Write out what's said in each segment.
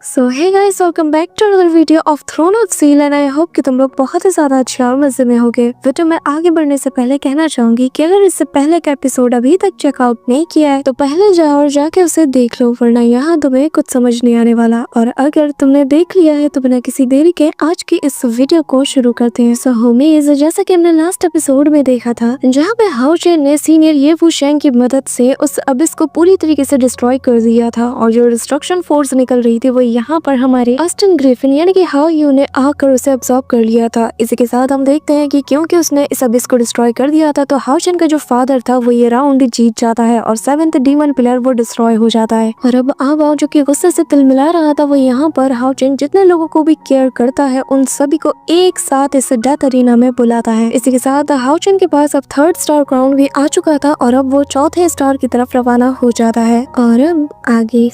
So hey guys, welcome back to another video of Throne of Seal and I hope कि तुम लोग बहुत ही ज्यादा अच्छे और मजे में होगे। वीडियो में आगे बढ़ने से पहले कहना चाहूंगी कि अगर इससे पहले का एपिसोड अभी तक चेकआउट नहीं किया है तो पहले जाओ और जाके उसे देख लो, वरना यहाँ तुम्हें कुछ समझ नहीं आने वाला। और अगर तुमने देख लिया है तो बिना किसी देरी के आज की इस वीडियो को शुरू करते हैं। सो होमीज, जैसा कि हमने लास्ट एपिसोड में देखा था जहाँ पे हाउ चेन ने सीनियर ये वू शेंग की मदद से उस अबिस को पूरी तरीके से डिस्ट्रॉय कर दिया था और जो डिस्ट्रक्शन फोर्स निकल रही थी वो यहाँ पर हमारे ऑस्टिन ग्रिफिन यानी कि हाउ यू ने आकर उसे अब्सॉर्ब कर लिया था। इसी के साथ हम देखते हैं कि क्योंकि उसने इस अबिस को डिस्ट्रॉय कर दिया था तो हाउ चेन का जो फादर था वो ये राउंड जीत जाता है और 7th डीमन पिलर वो डिस्ट्रॉय हो जाता है। और अब आओ जो कि गुस्से से तिल मिला रहा था वो यहाँ पर हाउ चेन जितने लोगों को भी केयर करता है उन सभी को एक साथ इस डेथ अरीना में बुलाता है। इसी के साथ हाउ चेन के पास अब 3rd स्टार क्राउन भी आ चुका था और अब वो 4th स्टार की तरफ रवाना हो जाता है। और अब आगे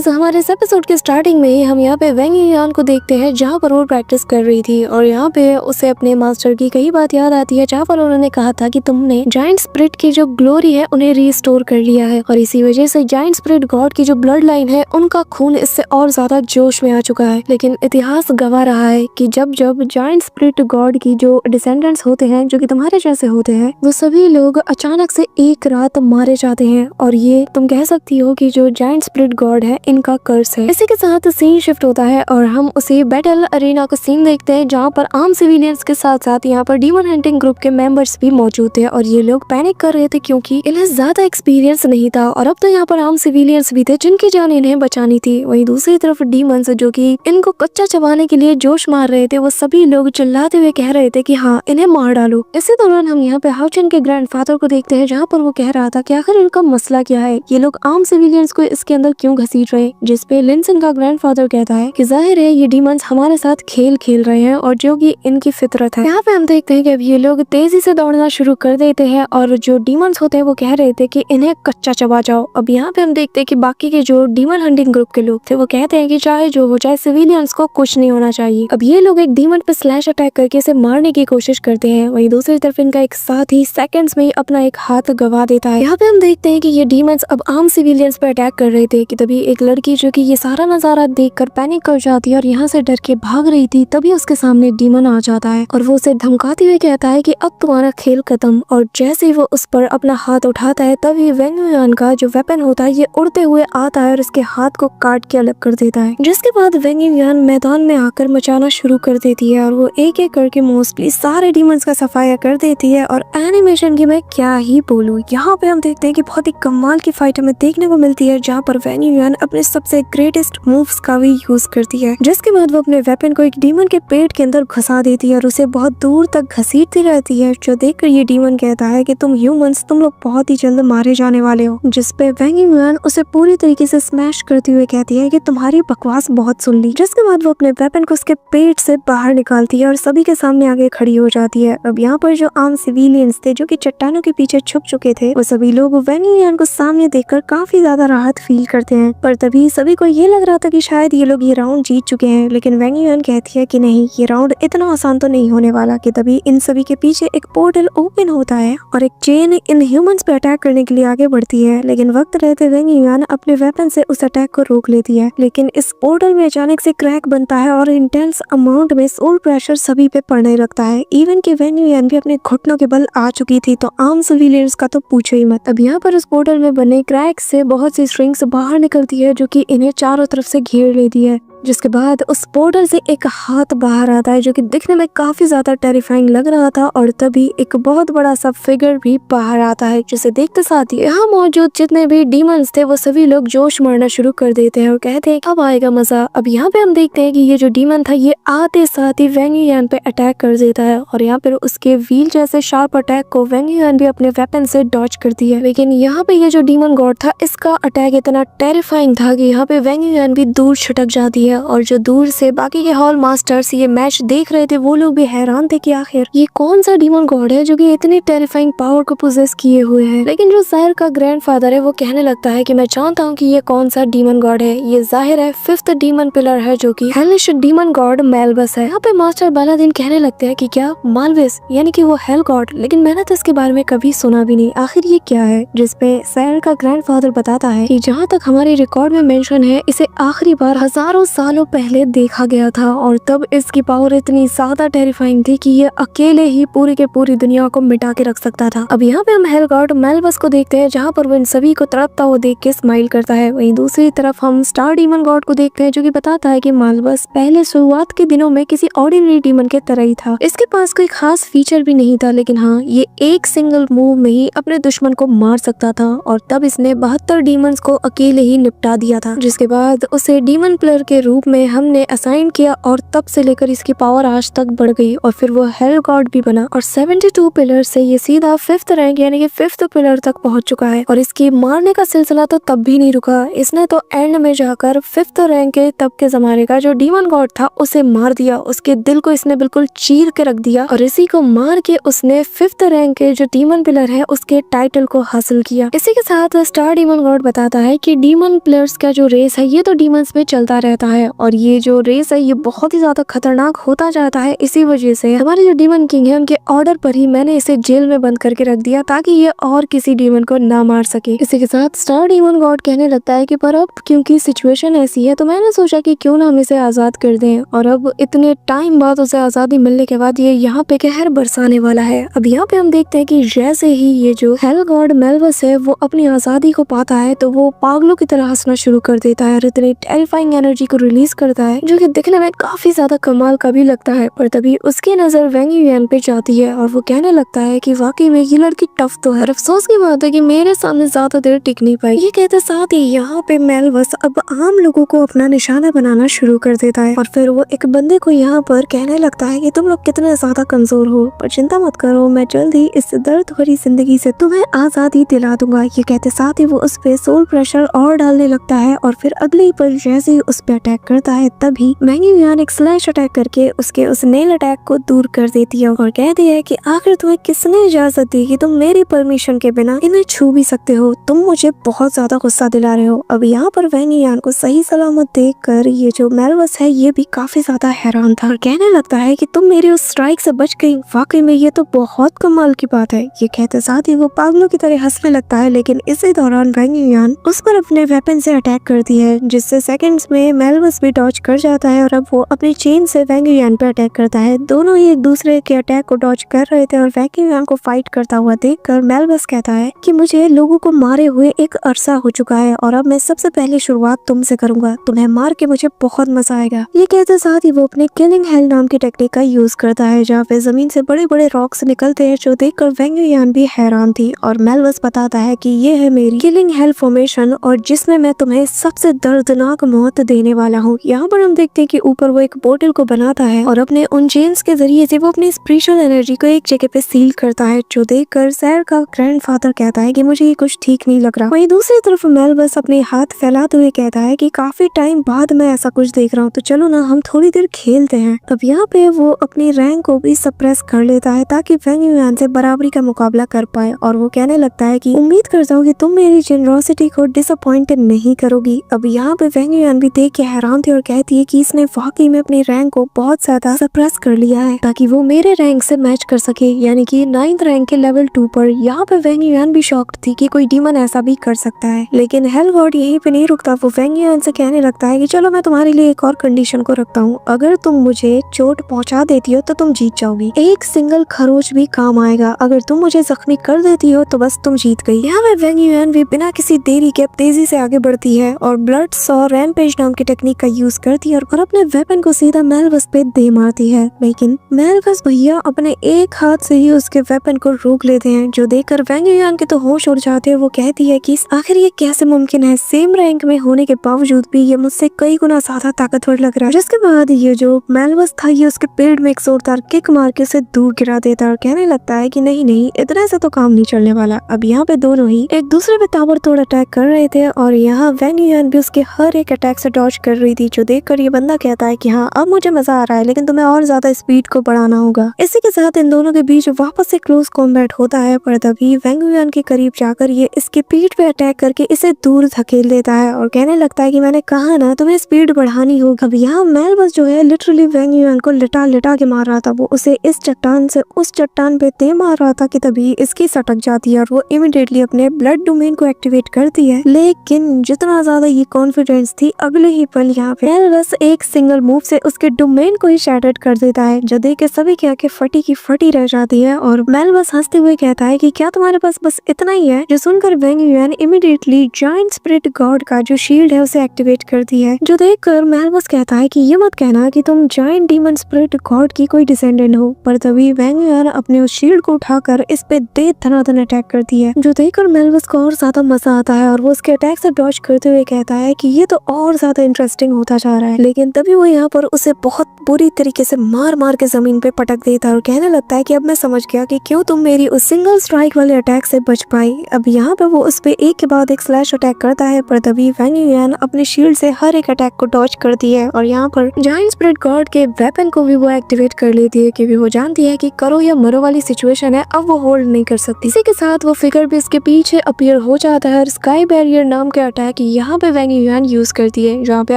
हमारे इस एपिसोड के स्टार्टिंग में हम यहाँ पे वेंग युआन को देखते हैं जहाँ पर वो प्रैक्टिस कर रही थी और यहाँ पे उसे अपने मास्टर की कई बात याद आती है जहाँ पर उन्होंने कहा था कि तुमने जायंट स्पिरिट की जो ग्लोरी है उन्हें रिस्टोर कर लिया है और इसी वजह से जायंट स्पिरिट गॉड की जो ब्लड लाइन है उनका खून इससे और ज्यादा जोश में आ चुका है। लेकिन इतिहास गवाह रहा है कि जब जब जायंट स्पिरिट गॉड की जो डिसेंडेंट्स होते हैं जो कि तुम्हारे जैसे होते हैं वो सभी लोग अचानक से एक रात मारे जाते हैं और ये तुम कह सकती हो कि जो जायंट स्पिरिट गॉड है इनका कर्स है। इसी के साथ सीन शिफ्ट होता है और हम उसी बैटल अरीना का सीन देखते हैं जहाँ पर आम सिविलियंस के साथ साथ यहाँ पर डीमन हंटिंग ग्रुप के मेंबर्स भी मौजूद थे और ये लोग पैनिक कर रहे थे क्योंकि इन्हें ज्यादा एक्सपीरियंस नहीं था और अब तो यहाँ पर आम सिविलियंस भी थे जिनकी जान इन्हें बचानी थी। वहीं दूसरी तरफ डीमंस जो कि इनको कच्चा चबाने के लिए जोश मार रहे थे वो सभी लोग चिल्लाते हुए कह रहे थे कि हाँ इन्हें मार डालो। इसी दौरान हम यहाँ पे हाउ चेन के ग्रैंडफादर को देखते हैं जहाँ पर वो कह रहा था कि आखिर इनका मसला क्या है, ये लोग आम सिविलियंस को इसके अंदर क्यों घसीट रहे। जिसपे लिनसन का ग्रैंडफादर कहता है कि जाहिर है ये डीमंस हमारे साथ खेल खेल रहे हैं और जो कि इनकी फितरत है। यहाँ पे हम देखते हैं कि अब ये लोग तेजी से दौड़ना शुरू कर देते हैं और जो डीमंस होते हैं वो कह रहे थे कि इन्हें कच्चा चबा जाओ। अब यहाँ पे हम देखते हैं कि बाकी के जो डीमन हंटिंग ग्रुप के लोग थे वो कहते हैं कि चाहे जो हो जाए सिविलियंस को कुछ नहीं होना चाहिए। अब ये लोग एक डीमन पे स्लैश अटैक करके इसे मारने की कोशिश करते हैं। वहीं दूसरी तरफ इनका एक साथी सेकंड्स में ही अपना एक हाथ गवा देता है। यहाँ पे हम देखते हैं कि ये डीमंस अब आम सिविलियंस पे अटैक कर रहे थे कि तभी एक लड़की जो कि ये सारा नजारा देखकर पैनिक कर जाती है और यहाँ से डर के भाग रही थी। तभी उसके सामने डीमन आ जाता है और वो उसे धमकाते हुए कहता है कि अब तुम्हारा खेल खत्म। और जैसे ही वो उस पर अपना हाथ उठाता है तभी वेंग युआन का जो वेपन होता है ये उड़ते हुए आता है और इसके हाथ को काट के अलग कर देता है। जिसके बाद वेंग युआन मैदान में आकर मचाना शुरू कर देती है और वो एक एक करके मोस्टली सारे डीमंस का सफाया कर देती है। और एनिमेशन की मैं क्या ही बोलूं, यहाँ पे हम देखते हैं कि बहुत ही कमाल की फाइट हमें देखने को मिलती है जहाँ पर वेंग युआन अपने सबसे ग्रेटेस्ट मूव्स का भी यूज करती है। जिसके बाद वो अपने वेपन को एक डीमन के पेट के अंदर घुसा देती है और उसे बहुत दूर तक घसीटती रहती है। जो देखकर ये डीमन कहता है कि तुम ह्यूमंस तुम लोग बहुत ही जल्द मारे जाने वाले हो। जिसपे वेंग युआन उसे पूरी तरीके से स्मैश करते हुए कहती है कि तुम्हारी बकवास बहुत सुन ली। जिसके बाद वो अपने वेपन को उसके पेट से बाहर निकालती है और सभी के सामने आगे खड़ी हो जाती है। अब यहाँ पर जो आम सिविलियंस थे जो कि चट्टानों के पीछे छुप चुके थे वो सभी लोग वेंग युआन को सामने देखकर काफी ज्यादा राहत फील करते हैं। पर तभी सभी को ये लग रहा था कि शायद ये लोग ये राउंड जीत चुके हैं, लेकिन वेंग युआन कहती है कि नहीं, ये राउंड इतना आसान तो नहीं होने वाला। कि तभी इन सभी के पीछे एक पोर्टल ओपन होता है और एक चेन इन ह्यूमंस पे अटैक करने के लिए आगे बढ़ती है। लेकिन वक्त रहते वेंग युआन अपने वेपन से उस अटैक को रोक लेती है। लेकिन इस पोर्टल में अचानक से क्रैक बनता है और इंटेंस अमाउंट में सोल प्रेशर सभी पे पड़ने लगता है। इवन कि वेंग युआन भी अपने घुटनों के बल आ चुकी थी तो आम सिविलियंस का तो पूछो ही मत। अब यहाँ पर उस पोर्टल में बने क्रैक से बहुत सी स्ट्रिंग्स बाहर निकलती है जो कि इन्हें चारों तरफ से घेर लेती है। जिसके बाद उस पोर्टल से एक हाथ बाहर आता है जो कि दिखने में काफी ज्यादा टेरिफाइंग लग रहा था और तभी एक बहुत बड़ा सा फिगर भी बाहर आता है जिसे देखते साथ ही यहाँ मौजूद जितने भी डीमंस थे वो सभी लोग जोश मारना शुरू कर देते हैं और कहते हैं अब आएगा मजा। अब यहाँ पे हम देखते हैं कि ये जो डीमन था ये आते साथ ही वेंग युआन पे अटैक कर देता है और यहाँ पर उसके व्हील जैसे शार्प अटैक को वेंग युआन भी अपने वेपन से डॉज करती है। लेकिन यहाँ पे ये जो डीमन गॉड था इसका अटैक इतना टेरिफाइंग था कि यहाँ पे वेंग युआन भी दूर छिटक जाती है है और जो दूर से बाकी के हॉल मास्टर्स ये मैच देख रहे थे वो लोग भी हैरान थे कि आखिर ये कौन सा डीमन गॉड है जो कि इतनी टेरिफाइंग पावर को पोजेस किए हुए है। लेकिन जो जाहिर का ग्रैंडफादर है वो कहने लगता है कि मैं जानता हूँ कि ये कौन सा डीमन गॉड है, ये जाहिर है 5th डीमन पिलर है जो कि हेलिश डीमन गॉड मेलबस है। यहाँ पे मास्टर बालादीन कहने लगते हैं कि क्या मालविस यानी कि वो हेल गॉड, लेकिन मैंने तो इसके बारे में कभी सुना भी नहीं, आखिर ये क्या है। जिसपे जाहिर का ग्रैंडफादर बताता है कि जहाँ तक हमारे रिकॉर्ड में मेंशन है इसे आखिरी बार हजारों सालों पहले देखा गया था और तब इसकी पावर इतनी ज्यादा टेरिफाइंग थी कि ये अकेले ही पूरी के पूरी दुनिया को मिटा के रख सकता था। अब यहाँ पे हम हेल गॉड मेलबस को देखते हैं जहाँ पर वो इन सभी को तड़पता हुआ देख के स्माइल करता है। वहीं दूसरी तरफ हम स्टार डीमन गॉड को देखते हैं जो कि बताता है कि मेलबस पहले शुरुआत के दिनों में किसी ऑर्डिनरी डीमन के तरह ही था। इसके पास कोई खास फीचर भी नहीं था, लेकिन हाँ ये एक सिंगल मूव में ही अपने दुश्मन को मार सकता था और तब इसने 72 डीमंस को अकेले ही निपटा दिया था। जिसके बाद उसे डीमन प्लेयर के रूप में हमने असाइन किया और तब से लेकर इसकी पावर आज तक बढ़ गई और फिर वो हेल गॉड भी बना और 72 पिलर से ये सीधा 5th रैंक यानी कि 5th पिलर तक पहुंच चुका है। और इसकी मारने का सिलसिला तो तब भी नहीं रुका, इसने तो एंड में जाकर 5th रैंक के तब के जमाने का जो डीमन गॉड था उसे मार दिया, उसके दिल को इसने बिल्कुल चीर के रख दिया और इसी को मार के उसने 5th रैंक के जो डीमन पिलर है उसके टाइटल को हासिल किया। इसी के साथ स्टार डीमन गॉड बताता है कि डीमन प्लेयर्स का जो रेस है ये तो डीमंस में चलता रहता है और ये जो रेस है ये बहुत ही ज्यादा खतरनाक होता जाता है। इसी वजह से हमारे जो डीमन किंग है उनके ऑर्डर पर ही मैंने इसे जेल में बंद करके रख दिया ताकि ये और किसी डीमन को ना मार सके। इसी के साथ स्टार डीमन गॉड कहने लगता है कि पर अब क्योंकि सिचुएशन ऐसी है तो मैंने सोचा कि क्यों ना हम इसे आजाद कर दें और अब इतने टाइम बाद उसे आजादी मिलने के बाद ये यहाँ पे कहर बरसाने वाला है। अब यहाँ पे हम देखते हैं कि जैसे ही ये जो हेल गॉड मेलबस है वो अपनी आजादी को पाता है तो वो पागलों की तरह हंसना शुरू कर देता है और इतनी टेरिफाइंग एनर्जी को रिलीज करता है जो कि दिखने में काफी ज्यादा कमाल का भी लगता है। पर तभी उसकी नजर वेंग युआन पे जाती है और वो कहने लगता है कि वाकई में ये लड़की टफ तो है, अफसोस की बात है कि मेरे सामने ज्यादा देर टिक नहीं पाई। ये कहते साथ ही यहाँ पे मेलबस अब आम लोगों को अपना निशाना बनाना शुरू कर देता है और फिर वो एक बंदे को यहाँ पर कहने लगता है कि तुम लोग कितने ज्यादा कमजोर हो, पर चिंता मत करो, मैं जल्द ही इस दर्द भरी जिंदगी से तुम्हें आजादी दिला दूंगा। ये कहते साथ ही वो उस पे सोल प्रेशर और डालने लगता है और फिर अगले ही पल जैसे ही उस पे अटैक करता है तभी वेंग युआन एक स्लैश अटैक करके उसके उस नेल अटैक को दूर कर देती है और कहती है कि आखिर तुम्हें किसने इजाजत दी कि तुम मेरी परमिशन के बिना इन्हें छू भी सकते हो, तुम मुझे बहुत ज्यादा गुस्सा दिला रहे हो। अब यहाँ पर वेंग युआन को सही सलामत देख कर ये जो मेलबस है ये भी काफी ज्यादा हैरान था और कहने लगता है कि तुम मेरी उस स्ट्राइक से बच गई, वाकई में ये तो बहुत कमाल की बात है। ये कहते साथ ही वो पागलों की तरह हंसने लगता है, लेकिन इसी दौरान वेंग युआन उस पर अपने वेपन से अटैक करती है जिससे सेकंड्स में मेलबस भी डॉज कर जाता है और अब वो अपनी चेन से वेंग युआन पे अटैक करता है। दोनों ही एक दूसरे के अटैक को डॉज कर रहे थे और वेंग युआन को फाइट करता हुआ देखकर मेलबस कहता है कि मुझे लोगों को मारे हुए एक अरसा हो चुका है और अब मैं सबसे पहले शुरुआत तुमसे करूंगा, तुम्हें मार के मुझे बहुत मजा आएगा। ये कहते साथ ही वो अपने किलिंग हेल नाम की टेक्निक का यूज करता है जहाँ पे जमीन से बड़े बड़े रॉक्स निकलते हैं जो देखकर वेंग युआन भी हैरान थी और मेलबस बताता है कि ये है मेरी किलिंग हेल फॉर्मेशन और जिसमें मैं तुम्हें सबसे दर्दनाक मौत देने वाला हूँ। यहाँ पर हम देखते हैं कि ऊपर वो एक पोर्टल को बनाता है और अपने उन चेन्स के जरिए से वो अपनी स्पिरिचुअल एनर्जी को एक जगह पे सील करता है जो देखकर सैर का ग्रैंडफादर कहता है कि मुझे ये कुछ ठीक नहीं लग रहा। वहीं दूसरी तरफ मेलबस अपने हाथ फैलाते हुए कहता है कि काफी टाइम बाद मैं ऐसा कुछ देख रहा हूँ तो चलो ना हम थोड़ी देर खेलते हैं। अब यहाँ पे वो अपनी रैंक को भी सप्रेस कर लेता है ताकि वेंग युआन से बराबरी का मुकाबला कर पाए और वो कहने लगता है कि उम्मीद करता हूँ कि तुम मेरी जेनरोसिटी को डिसअपॉइंटेड नहीं करोगी। अब यहाँ पे वेंग युआन भी देख के हैरान थी और कहती है कि इसने वाकई में अपनी रैंक को बहुत ज्यादा सप्रेस कर लिया है ताकि वो मेरे रैंक से मैच कर सके, यानी कि 9th रैंक के लेवल 2 पर। यहाँ पे वेंग युआन भी शॉक्ड थी कि कोई डीमन ऐसा भी कर सकता है, लेकिन हेल गॉड यहीं पे नहीं रुकता। वो वेंग युआन से कहने लगता है कि चलो मैं तुम्हारे लिए एक और कंडीशन को रखता हूँ, अगर तुम मुझे चोट पहुँचा देती हो तो तुम जीत जाओगी, एक सिंगल खरोच भी काम आएगा, अगर तुम मुझे जख्मी कर देती हो तो बस तुम जीत गई। यहाँ पे वेंग युआन भी बिना किसी देरी के तेजी से आगे बढ़ती है और ब्लड सॉ रैम्पेज नाम की टेक्निक का यूज करती है और अपने वेपन को सीधा मेलबस पे दे मारती है, लेकिन मेलबस भैया अपने एक हाथ से ही उसके वेपन को रोक लेते हैं जो देखकर वेंग युआन के तो होश उड़ जाते हैं। वो कहती है कि आखिर ये कैसे मुमकिन है, सेम रैंक में होने के बावजूद भी ये मुझसे कई गुना ज्यादा ताकतवर लग रहा है। जिसके बाद ये जो मेलबस था ये उसके पेड़ में एक जोरदार किक मार के उसे दूर गिरा देता है और कहने लगता है कि नहीं नहीं इतना से तो काम नहीं चलने वाला। अब यहाँ पे दोनों ही एक दूसरे पे ताबड़तोड़ अटैक कर रहे थे और यहाँ वेंग युआन भी उसके हर एक अटैक से डॉज कर रही थी, जो देखकर ये बंदा कहता है कि हाँ अब मुझे मजा आ रहा है, लेकिन तुम्हें और ज्यादा स्पीड को बढ़ाना होगा। इसी के साथ इन दोनों के बीच वापस से क्लोज कॉम्बैट होता है, पर तभी वेंग युआन के करीब जाकर ये इसके पीठ पे अटैक करके इसे दूर धकेल देता है और कहने लगता है कि मैंने कहा ना तुम्हें स्पीड बढ़ानी होगी। अब यहाँ मेलबस जो है लिटरली वेंग युआन को लिटा लिटा के मार रहा था, वो उसे इस चट्टान से उस चट्टान पे दे मार रहा था कि तभी इसकी सटक जाती है और वो इमीडिएटली अपने ब्लड डोमेन को एक्टिवेट करती है। लेकिन जितना ज्यादा ये कॉन्फिडेंस थी, अगले ही पल यहाँ पे मेलबस एक सिंगल मूव से उसके डोमेन को ही शैटर्ड कर देता है, जो देख के सभी की आंखें फटी की फटी रह जाती है। और मेलबस हंसते हुए कहता है कि क्या तुम्हारे पास बस इतना ही है। जो सुनकर वेंग yuan immediately giant spirit God का जो शील्ड है उसे एक्टिवेट करती है, जो देखकर मेलबस कहता है कि ये मत कहना कि तुम जायंट डीमन स्पिरिट गॉड की कोई डिसेंडेंट हो। पर तभी वेंग युआन अपने उस शील्ड को उठाकर इस पे दे धनाधन अटैक करती है, जो देखकर मेलबस को और ज्यादा मजा आता है और वो उसके अटैक से डॉज करते हुए कहता है कि ये तो और ज्यादा इंटरेस्टिंग होता जा रहा है। लेकिन तभी वो यहाँ पर उसे बहुत बुरी तरीके से मार मार के जमीन पे पटक देता है और कहने लगता है कि अब मैं समझ गया कि क्यों तुम मेरी उस सिंगल स्ट्राइक वाले अटैक से बच पाई। अब यहाँ पे वो उस पे एक के बाद एक स्लैश अटैक करता है, पर तभी वेंग युआन अपने शील्ड से हर एक अटैक को डॉज करती है और यहाँ पर जायंट स्पिरिट गॉड के वेपन को भी वो एक्टिवेट कर लेती है, क्योंकि वो जानती है कि करो या मरो वाली सिचुएशन है, अब वो होल्ड नहीं कर सकती। इसी के साथ वो फिगर भी इसके पीछे अपीयर हो जाता है और स्काई बैरियर नाम के अटैक यहाँ पे वेंग युआन यूज करती है, जहाँ पे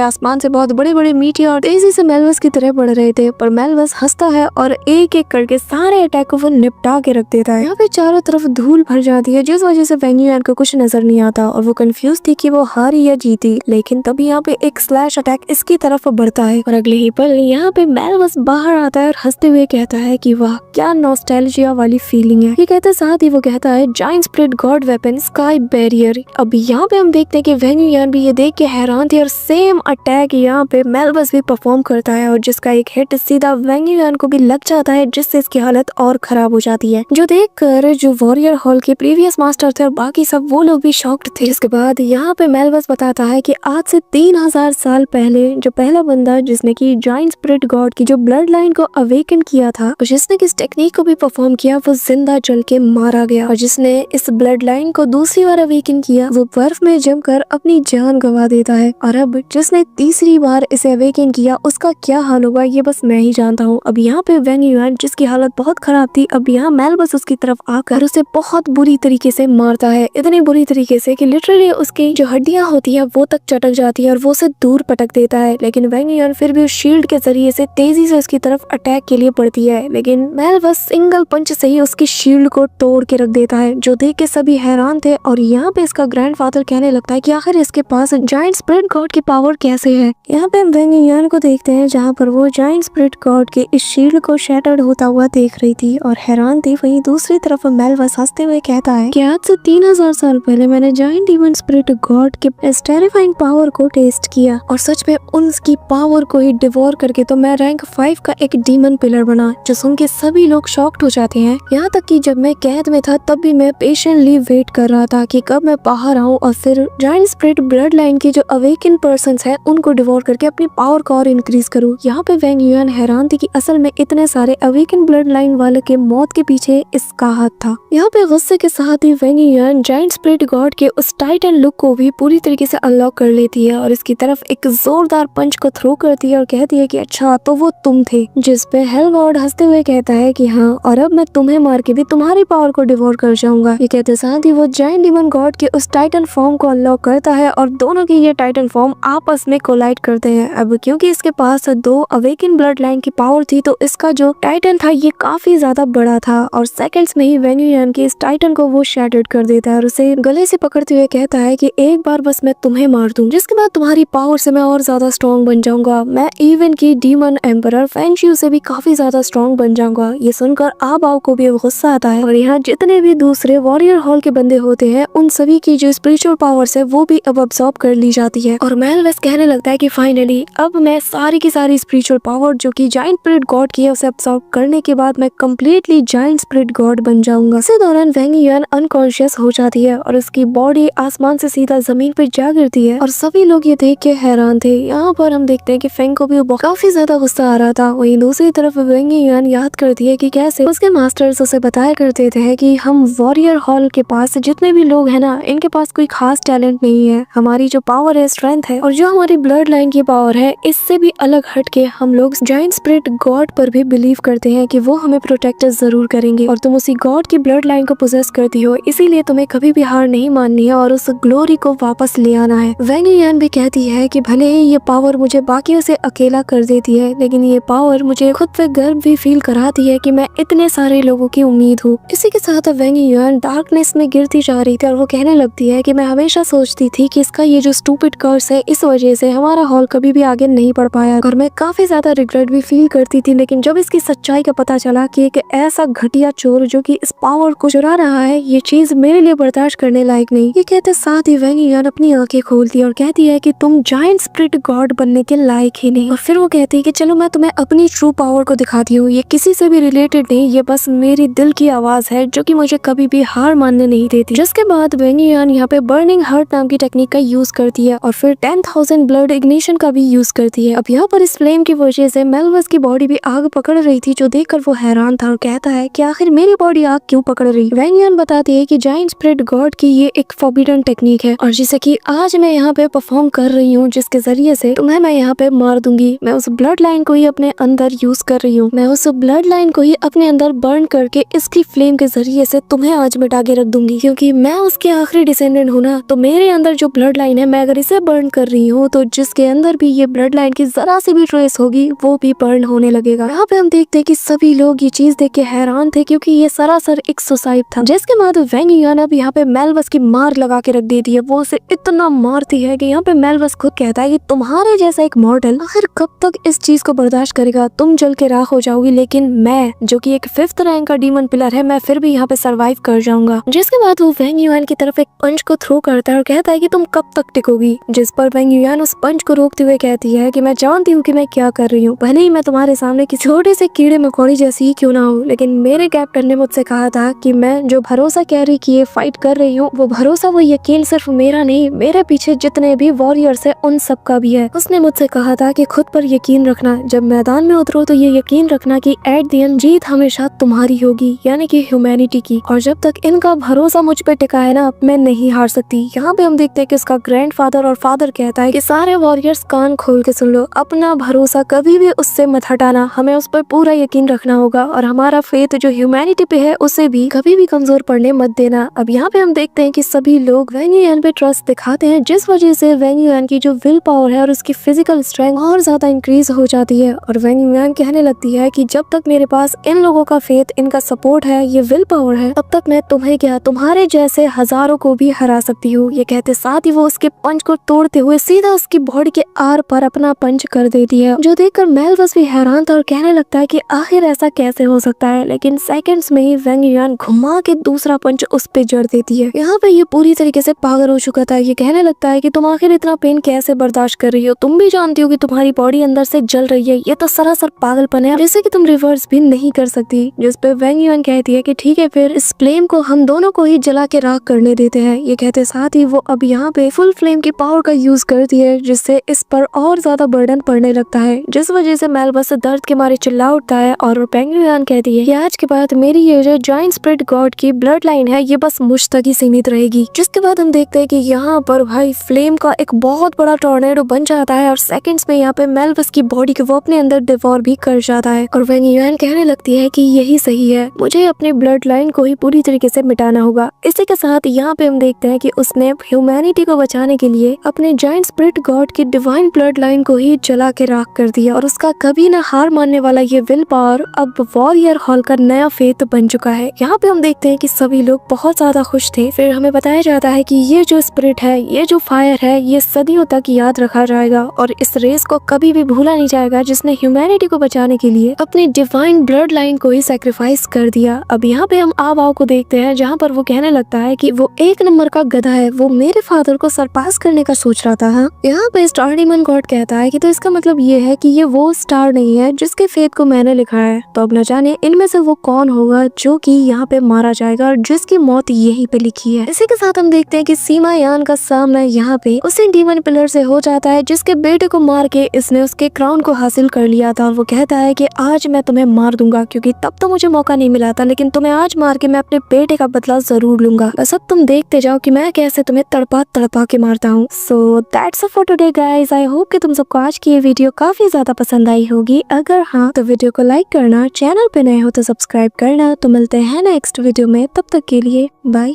आसमान से बहुत बड़े बड़े मीटियोर तेजी से मेलबस की तरह बढ़ रहे थे, पर मेलबस हंसता है और एक एक करके सारे अटैक को वो निपटा के रख देता है। यहाँ पे चारों तरफ धूल भर जाती है, जिस वजह से वेंग युआन को कुछ नजर नहीं आता और वो कंफ्यूज थी कि वो हारी या जीती। लेकिन तभी यहाँ पे एक स्लैश अटैक इसकी तरफ बढ़ता है और अगले ही पल यहाँ पे मेलबस बाहर आता है और हंसते हुए कहता है कि वाह क्या नॉस्टैल्जिया वाली फीलिंग है। ये कहते साथ ही वो कहता है giant spirit God weapon sky barrier. अब यहाँ पे हम देखते हैं कि वेंग युआन भी ये देख के हैरान थी और सेम अटैक यहाँ पे मेलबस भी परफॉर्म करता है और जिसका एक हिट सीधा वेंग युआन को भी लग जाता है, जिससे इसकी हालत और खराब हो जाती है। जो देखकर जो वॉरियर हॉल के प्रीवियस मास्टर थे और बाकी सब वो लोग भी शॉक्ड थे। इसके बाद यहाँ पे मेलबस बताता है कि आज से 3000 साल पहले जो पहला बंदा जिसने की जायंट स्पिरिट गॉड की जो ब्लड लाइन को अवेकन किया था और जिसने किस टेक्निक को भी परफॉर्म किया, वो जिंदा जल के मारा गया। और जिसने इस ब्लड लाइन को दूसरी बार अवेकन किया, वो बर्फ में जमकर अपनी जान गंवा देता है। और अब जिसने तीसरी बार इसे अवेकन किया, उसका क्या हाल होगा ये बस मैं ही जानता हूँ। अब यहाँ पे वेंग युआन जिसकी हालत बहुत खराब थी, अब यहाँ मेलबस उसकी तरफ आकर उसे बहुत बुरी तरीके से मारता है, इतनी बुरी तरीके से कि लिटरली उसकी जो हड्डियां होती है वो तक चटक जाती है और वो उसे दूर पटक देता है। लेकिन वेंग युआन फिर भी उस शील्ड के जरिए से तेजी से उसकी तरफ अटैक के लिए बढ़ती है, लेकिन मेलबस सिंगल पंच से ही उसकी शील्ड को तोड़ के रख देता है, जो देख के सभी हैरान थे। और यहाँ पे इसका ग्रैंडफादर कहने लगता है कि आखिर इसके पास जायंट स्पिरिट गॉड की पावर कैसे है। यहाँ पे हम वेंग युआन को देखते हैं जहाँ पर वो जायंट स्पिरिट गॉड के इस शील्ड को शैटर्ड होता हुआ देख रही थी और हैरान थी। वहीं दूसरी तरफ मेलबस हंसते हुए कहता है कि आज से 3000 साल पहले मैंने जायंट डीमन स्पिरिट गॉड के इस टेरिफाइंग पावर को टेस्ट किया और सच में उनकी पावर को ही डिवोर करके तो मैं रैंक 5 का एक डीमन पिलर बना, जो सुन के सभी लोग शॉक्ड हो जाते हैं। यहाँ तक कि जब मैं कैद में था तब भी मैं पेशेंटली वेट कर रहा था कि कब मैं बाहर आऊँ और फिर जायंट स्पिरिट ब्लड लाइन के जो अवेकन पर्सन्स हैं उनको डिवोर करके अपनी पावर को और इंक्रीज करूँ। यहाँ पे वेंग युआन हैरान थी कि असल में इतने सारे अवेकन ब्लड लाइन वाले के मौत के पीछे इसका हाथ था। यहाँ पे गुस्से के साथ ही वेंग युआन जायंट स्पिरिट गॉड के उस टाइटन लुक को भी पूरी तरीके से अनलॉक कर लेती है और इसकी तरफ एक जोरदार पंच को थ्रो करती है और कहती है कि अच्छा तो वो तुम थे। जिस पे हेल गॉड हंसते हुए कहता है कि हाँ, और अब मैं तुम्हें मार के भी तुम्हारी पावर को डिवोर कर जाऊंगा। ये कहते साथ ही वो जायंट डीमन गॉड के उस टाइटन फॉर्म को अनलॉक करता है और दोनों के ये टाइटन फॉर्म आपस में कोलाइड करते हैं। अब क्योंकि इसके पास 2 अवेकन ब्लड लाइन की पावर थी, तो इसका जो टाइटन था ये काफी ज्यादा बड़ा था और सेकंड्स में ही वेंग युआन के इस टाइटन को वो शैटर्ड कर देता है और उसे गले से पकड़ते हुए कहता है कि एक बार बस मैं तुम्हें मार दूं, जिसके बाद तुम्हारी पावर से मैं और ज्यादा स्ट्रॉन्ग बन जाऊंगा। मैं इवन की डीमन एम्परर फेंग शिऊ से भी काफी ज्यादा स्ट्रॉन्ग बन जाऊंगा। ये सुनकर आबाओ को भी गुस्सा आता है और यहाँ जितने भी दूसरे वॉरियर हॉल के बंदे होते हैं उन सभी की जो स्पिरिचुअल पावर्स है वो भी अब अब्सॉर्ब कर ली जाती है। और मेलबस कहने लगता है कि फाइनली अब मैं सारी की सारी स्पिरिचुअल पावर जो कि जायंट स्पिरिट गॉड की है उसे अब्सॉर्ब करने के बाद मैं कंप्लीटली जायंट स्पिरिट गॉड बन जाऊंगा। इसी दौरान वेंग युआन अनकॉन्शियस हो जाती है और उसकी बॉडी आसमान से सीधा जमीन पर जा गिरती है और सभी लोग ये देख के हैरान थे। यहाँ पर हम देखते हैं कि फेंग को भी काफी ज्यादा गुस्सा आ रहा था। वहीं दूसरी तरफ वेंग युआन याद करती है कि कैसे उसके मास्टर्स उसे बताया करते थे कि हम वॉरियर हॉल के पास जितने भी लोग हैं ना, इनके पास कोई खास टैलेंट नहीं है, हमारी जो पावर है, स्ट्रेंथ है और जो हमारी हमारी ब्लड लाइन की पावर है, इससे भी अलग हटके हम लोग जायंट स्पिरिट गॉड पर भी बिलीव करते हैं कि वो हमें प्रोटेक्ट जरूर करेंगे। और तुम उसी गॉड की ब्लड लाइन को पोजेस करती हो, इसीलिए तुम्हें कभी भी हार नहीं माननी है और उस ग्लोरी को वापस ले आना है। वैंग युआन भी कहती है कि भले ही ये पावर मुझे बाकियों से अकेला कर देती है, लेकिन ये पावर मुझे खुद पे गर्व भी फील कराती है कि मैं इतने सारे लोगों की उम्मीद हूँ। इसी के साथ वैंग युआन डार्कनेस में गिरती जा रही थी और वो कहने लगती है कि मैं हमेशा सोचती थी कि इसका ये जो स्टूपिड कर्स है, इस वजह से हमारा हॉल कभी भी आगे नहीं बढ़ पाया और मैं काफी ज्यादा रिग्रेट भी फील करती थी। लेकिन जब इसकी सच्चाई का पता चला कि एक ऐसा घटिया चोर जो कि इस पावर को चुरा रहा है, ये चीज मेरे लिए बर्दाश्त करने लायक नहीं। ये कहते साथ ही वैंग युआन अपनी आंखें खोलती है और कहती है कि तुम जायंट स्पिरिट गॉड बनने के लायक ही नहीं। और फिर वो कहती है कि चलो मैं तुम्हें अपनी ट्रू पावर को दिखाती हूँ, ये किसी से भी रिलेटेड नहीं, ये बस मेरी दिल की आवाज है जो कि मुझे कभी भी हार मानने नहीं देती। जिसके बाद वैंग युआन यहाँ पे बर्निंग हार्ट नाम की टेक्निक का यूज करती है और फिर 10,000 ब्लड इग्निशन का भी यूज करती है। अब यहाँ पर इस फ्लेम की वजह से मेलवस की बॉडी भी आग पकड़ रही थी, जो देखकर वो हैरान था और कहता है कि आखिर मेरी बॉडी आग क्यों पकड़ रही। वैंग युआन बताती है कि जायंट स्पिरिट गॉड की ये एक फॉरबिडन टेक्निक है और जिसे कि आज मैं यहाँ पे परफॉर्म कर रही हूँ, जिसके जरिए से तुम्हें मैं यहाँ पे मार दूंगी। मैं उस ब्लड लाइन को ही अपने अंदर यूज कर रही हूँ, मैं उस ब्लड लाइन को ही अपने अंदर बर्न करके इसकी फ्लेम के जरिए से तुम्हें आज मिटा के रख दूंगी, क्योंकि मैं उसके आखिरी डिसेंडेंट हूँ ना। तो मेरे अंदर जो ब्लड लाइन है, मैं अगर इसे बर्न कर रही हूँ तो जिसके अंदर भी ये ब्लड लाइन की जरा सी भी ट्रेस होगी वो भी बर्न होने लगेगा। यहाँ पे हम देखते हैं कि सभी लोग ये चीज देख के हैरान थे, क्योंकि ये सरासर एक सुसाइड था। जिसके बाद वैंग युआन अब यहाँ पे मेलवस की मार लगा के रख देती है। वो उसे इतना मारती है कि यहाँ पे मेलवस खुद कहता है कि तुम्हारे जैसा एक मॉडल आखिर कब तक इस चीज को बर्दाश्त करेगा, तुम जल के राख हो जाओगी, लेकिन मैं जो कि एक 5th रैंक का डीमन पिलर है, मैं फिर भी यहाँ पे सरवाइव कर जाऊंगा। जिसके बाद वो वैंग युआन की तरफ एक पंच को थ्रो करता है और कहता है कि तुम कब तक टिकोगी। जिस पर वैंग युआन उस पंच को रोकते हुए कहती है कि मैं जानती हूँ कि मैं क्या कर रही हूँ, भले ही मैं तुम्हारे सामने किसी छोटे से कीड़े मकोड़ी जैसी ही क्यों ना हो, लेकिन मेरे कैप्टन ने मुझसे कहा था कि मैं जो भरोसा कैरी किए फाइट कर रही हूँ, वो भरोसा वो यकीन सिर्फ मेरा नहीं, मेरे पीछे जितने भी वॉरियर्स है उन सब का भी है। उसने मुझसे कहा था कि खुद पर यकीन रखना, जब मैदान में उतरो तो ये यकीन रखना कि एट द एंड जीत हमेशा तुम्हारी होगी, यानी कि ह्यूमैनिटी की। और जब तक इनका भरोसा मुझ पे टिका है ना, मैं नहीं हार सकती। यहाँ पे हम देखते हैं कि उसका ग्रैंडफादर और फादर कहता है कि सारे वॉरियर्स कान खोल के सुन लो, अपना भरोसा कभी भी उससे मत हटाना, हमें उस पर पूरा यकीन रखना होगा और हमारा फेथ जो ह्यूमैनिटी पे है उसे भी कभी भी कमजोर पड़ने मत देना। अब यहाँ पे हम देखते हैं कि सभी लोग वैंग युआन पे ट्रस्ट दिखाते हैं, जिस वजह से वैंग युआन की जो विल पावर है और उसकी फिजिकल स्ट्रेंथ और ज्यादा इंक्रीज हो जाती है। और वैंग युआन कहने लगती है कि जब तक मेरे पास इन लोगों का फेथ, इनका सपोर्ट है, ये विल पावर है, तब तक मैं तुम्हें क्या, तुम्हारे जैसे हजारों को भी हरा सकती हूँ। ये कहते साथ ही वो उसके पंच को तोड़ते हुए सीधा उसकी बॉडी के आर पर अपना पंच कर देती है, जो देखकर मेलवस भी हैरान था और कहने लगता है कि आखिर ऐसा कैसे हो सकता है। लेकिन सेकंड्स में ही वैंग युआन घुमा के दूसरा पंच उस पे जड़ देती है। यहाँ पे ये पूरी तरीके से पागल हो चुका था। ये कहने लगता है कि तुम आखिर इतना पेन कैसे बर्दाश्त कर रही हो, तुम भी जानती हो कि तुम्हारी बॉडी अंदर से जल रही है, ये तो सरासर पागलपन है जिससे कि तुम रिवर्स भी नहीं कर सकती। जिस पे वैंग युआन कहती है कि ठीक है, फिर इस फ्लेम को हम दोनों को ही जला के राख करने देते हैं। ये कहते साथ ही वो अब यहाँ पे फुल फ्लेम की पावर का यूज करती है, जिससे इस पर और ज्यादा बर्डन पड़ने लगता है, जिस वजह से मेलवस दर्द के मारे चिल्ला उठता है। और वैंग युआन कहती है कि आज के बाद मेरी ये जो जायंट स्पिरिट गॉड की ब्लड लाइन है, ये बस मुझ तक ही सीमित रहेगी। जिसके बाद हम देखते हैं कि यहाँ पर भाई फ्लेम का एक बहुत बड़ा टॉर्नेडो बन जाता है और सेकंड्स में यहाँ पे मेलवस की बॉडी को वो अपने अंदर डिवोर भी कर जाता है। और वैंग युआन कहने लगती है कि यही सही है, मुझे अपने ब्लड लाइन को ही पूरी तरीके से मिटाना होगा। इसी के साथ यहाँ पे हम देखते हैं कि उसने ह्यूमैनिटी को बचाने के लिए अपने जायंट स्पिरिट गॉड की डिवाइन ब्लड लाइन को ही जला के राख कर दिया और उसका कभी ना हार मानने वाला ये विल पावर अब वॉरियर हॉल का नया फेथ बन चुका है। यहाँ पे हम देखते हैं कि सभी लोग बहुत ज्यादा खुश थे। फिर हमें बताया जाता है कि ये जो स्पिरिट है, ये जो फायर है, ये सदियों तक याद रखा जाएगा और इस रेस को कभी भी भूला नहीं जाएगा जिसने ह्यूमैनिटी को बचाने के लिए अपनी डिवाइन ब्लड लाइन को ही सैक्रिफाइस कर दिया। अब यहाँ पे हम आवाओ को देखते हैं, जहाँ पर वो कहने लगता है कि वो 1 नंबर का गधा है, वो मेरे फादर को सरपास करने का सोच रहा था। हाँ, यहाँ पे स्टार डीमन गॉड कहता है कि तो इसका मतलब ये है कि ये वो स्टार नहीं है जिसके फेथ को मैंने लिखा है। तो अब न जाने इनमें से वो कौन होगा जो कि यहाँ पे मारा जाएगा और जिसकी मौत यहीं पे लिखी है। इसी के साथ हम देखते हैं कि सीमा यान का सामना यहाँ पे उसी डीमन पिलर से हो जाता है जिसके बेटे को मार के इसने उसके क्राउन को हासिल कर लिया था। और वो कहता है कि आज मैं तुम्हें मार दूंगा, क्योंकि तब तो मुझे मौका नहीं मिला था, लेकिन तुम्हें आज मार के मैं अपने बेटे का बदला जरूर लूंगा। बस अब तुम देखते जाओ कि मैं कैसे तुम्हें तड़पा तड़पा के मारता हूँ। So that's for today guys, I hope कि तुम सबको आज की ये वीडियो काफी ज्यादा पसंद आई होगी। अगर हाँ तो वीडियो को लाइक करना, चैनल पे नए हो तो सब्सक्राइब करना। तो मिलते हैं नेक्स्ट वीडियो में, तब तक के लिए बाय।